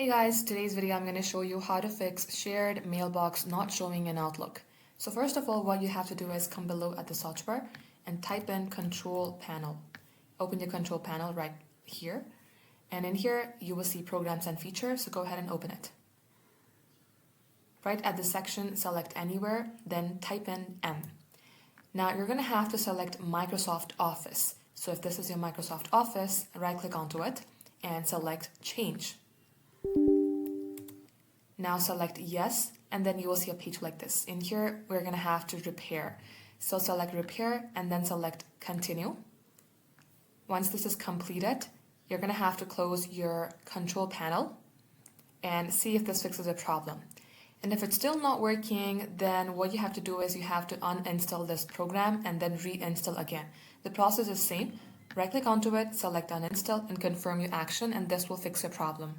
Hey guys, today's video I'm going to show you how to fix shared mailbox not showing in Outlook. So first of all, what you have to do is come below at the search bar and type in control panel. Open your control panel right here. And in here, you will see programs and features, so go ahead and open it. Right at the section, select anywhere, then type in M. Now you're going to have to select Microsoft Office. So if this is your Microsoft Office, right click onto it and select change. Now select yes, and then you will see a page like this. In here, we're going to have to repair. So select repair and then select continue. Once this is completed, you're going to have to close your control panel and see if this fixes a problem. And if it's still not working, then what you have to do is you have to uninstall this program and then reinstall again. The process is same. Right click onto it, select uninstall and confirm your action, and this will fix your problem.